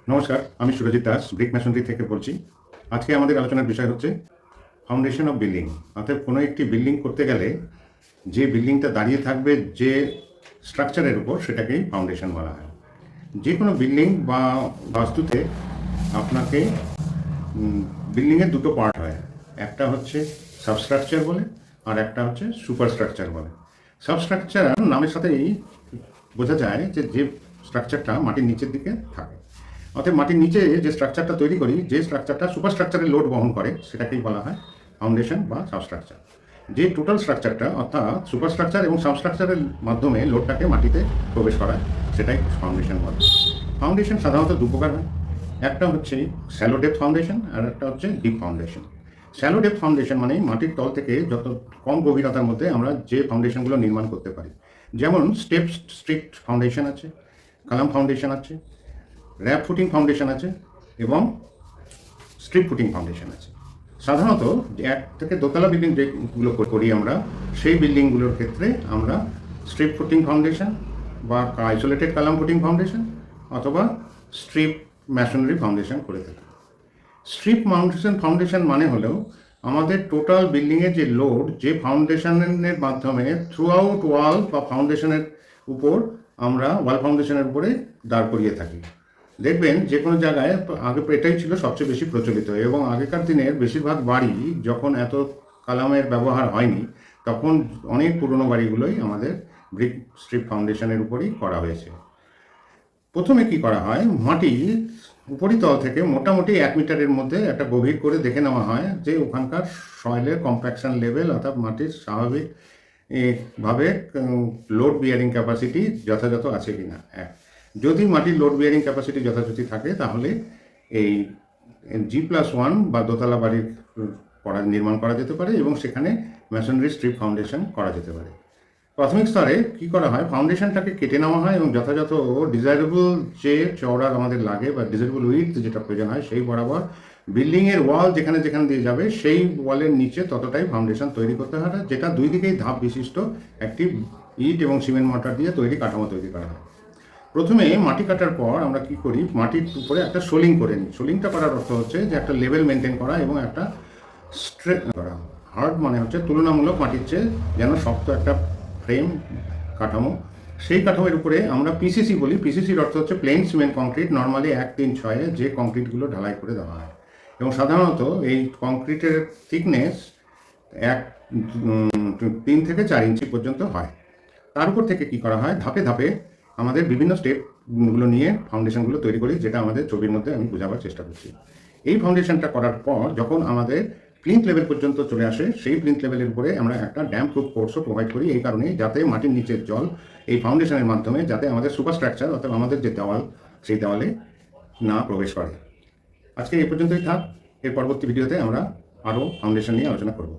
নমস্কার, আমি Surajit Das brick masonry থেকে বলছি। আজকে আমাদের আলোচনার বিষয় হচ্ছে ফাউন্ডেশন অফ বিল্ডিং। অর্থাৎ কোনো একটি বিল্ডিং করতে গেলে যে বিল্ডিংটা দাঁড়িয়ে থাকবে যে স্ট্রাকচারের উপর, সেটাকেই ফাউন্ডেশন বলা হয়। যে কোনো বিল্ডিং বা বাস্তুতে আপনাকে বিল্ডিংয়ের দুটো পার্ট হয়, একটা হচ্ছে সাবস্ট্রাকচার বলে আর একটা হচ্ছে সুপার স্ট্রাকচার বলে। সাবস্ট্রাকচার নামের সাথেই বোঝা যায় যে যে স্ট্রাকচারটা মাটির নিচের দিকে থাকে। অর্থাৎ মাটির নিচে যে স্ট্রাকচারটা তৈরি করি, যে স্ট্রাকচারটা সুপার স্ট্রাকচারের লোড বহন করে, সেটাকেই বলা হয় ফাউন্ডেশন বা সাবস্ট্রাকচার। যে টোটাল স্ট্রাকচারটা অর্থাৎ সুপার স্ট্রাকচার এবং সাবস্ট্রাকচারের মাধ্যমে লোডটাকে মাটিতে প্রবেশ করায়, সেটাই ফাউন্ডেশন বলে। ফাউন্ডেশন সাধারণত দু প্রকার হয়, একটা হচ্ছে শ্যালো ডেপথ ফাউন্ডেশন আর একটা হচ্ছে deep foundation. Shallow depth foundation মানে মাটির তল থেকে যত কম গভীরতার মধ্যে আমরা যে ফাউন্ডেশনগুলো নির্মাণ করতে পারি, যেমন স্টেপ স্ট্রিক্ট ফাউন্ডেশন আছে, কালাম ফাউন্ডেশন আছে, র্যাপ ফুটিং ফাউন্ডেশন আছে এবং স্ট্রিপ ফুটিং ফাউন্ডেশন আছে। সাধারণত এক থেকে দোতলা বিল্ডিং যেগুলো করি আমরা, সেই বিল্ডিংগুলোর ক্ষেত্রে আমরা স্ট্রিপ ফুটিং ফাউন্ডেশন বা আইসোলেটেড কালাম ফুটিং ফাউন্ডেশন অথবা স্ট্রিপ ম্যাশনারি ফাউন্ডেশন করে থাকি। স্ট্রিপ ফাউন্ডেশন মানে হলো আমাদের টোটাল বিল্ডিংয়ের যে লোড, যে ফাউন্ডেশনের মাধ্যমে থ্রু আউট ওয়াল বা ফাউন্ডেশনের উপর আমরা ওয়াল ফাউন্ডেশনের উপরে দাঁড় করিয়ে থাকি। দেখবেন যে কোনো জায়গায় আগে এটাই ছিল সবচেয়ে বেশি প্রচলিত, এবং আগেকার দিনের বেশিরভাগ বাড়ি যখন এত কালামের ব্যবহার হয়নি, তখন অনেক পুরনো বাড়িগুলোই আমাদের ব্রিক স্ট্রিপ ফাউন্ডেশনের উপরই করা হয়েছে। প্রথমে কি করা হয়, মাটির উপরিতল থেকে মোটামুটি 1 মিটারের মধ্যে একটা গভীর করে দেখে নেওয়া হয় যে ওখানকার সয়েলের কম্প্যাকশন লেভেল অর্থাৎ মাটির স্বাভাবিক ভাবে লোড বিয়ারিং ক্যাপাসিটি যথাযথ আছে কিনা। যদি মাটির লোড বিয়ারিং ক্যাপাসিটি যথাযথ থাকে, তাহলে এই G+1 বা দোতলা বাড়ির নির্মাণ করা যেতে পারে এবং সেখানে ম্যাসনরি স্ট্রিপ ফাউন্ডেশন করা যেতে পারে। প্রাথমিক স্তরে কি করা হয়, ফাউন্ডেশনটাকে কেটে নেওয়া হয় এবং যথাযথ ডিজায়ারেবল যে চওড়া আমাদের লাগে বা ডিজায়ারেবল উইথ যেটা প্রয়োজন হয়, সেই বরাবর বিল্ডিংয়ের ওয়াল যেখানে যেখানে দিয়ে যাবে, সেই ওয়ালের নিচে ততটাই ফাউন্ডেশন তৈরি করতে হয়, যেটা দুই দিকেই ধাপ বিশিষ্ট একটি ইট এবং সিমেন্ট মর্টার দিয়ে তৈরি কাঠামো তৈরি করা হয়। প্রথমে মাটি কাটার পর আমরা কি করি, মাটির উপরে একটা সোলিং করে নিই। সোলিংটা করার অর্থ হচ্ছে যে একটা লেভেল মেনটেন করা এবং একটা স্ট্রেট করা। হার্ড মানে হচ্ছে তুলনামূলক মাটির চেয়ে যেন শক্ত একটা ফ্রেম কাঠামো, সেই কাঠামোর উপরে আমরা পিসিসি বলি। পিসিসির অর্থ হচ্ছে প্লেন সিমেন্ট কংক্রিট, নর্মালি 1-3-6 যে কংক্রিটগুলো ঢালাই করে দেওয়া হয়, এবং সাধারণত এই কংক্রিটের থিকনেস 3 থেকে 4 ইঞ্চি পর্যন্ত হয়। তার উপর থেকে কি করা হয়, ধাপে ধাপে আমাদের বিভিন্ন স্টেপগুলো নিয়ে ফাউন্ডেশনগুলো তৈরি করি, যেটা আমাদের ছবির মধ্যে আমি বোঝাবার চেষ্টা করছি। এই ফাউন্ডেশনটা করার পর যখন আমাদের প্লিন্থ লেভেল পর্যন্ত চলে আসে, সেই প্লিন্থ লেভেলের উপরে আমরা একটা ড্যাম্প প্রুফ কোর্সও প্রোভাইড করি, এই কারণে যাতে মাটির নিচের জল এই ফাউন্ডেশনের মাধ্যমে যাতে আমাদের সুপার স্ট্রাকচার অর্থাৎ আমাদের যে দেওয়াল, সেই দেওয়ালে না প্রবেশ করে। আজকে এই পর্যন্তই থাক। এর পরবর্তী ভিডিওতে আমরা আরও ফাউন্ডেশন নিয়ে আলোচনা করব।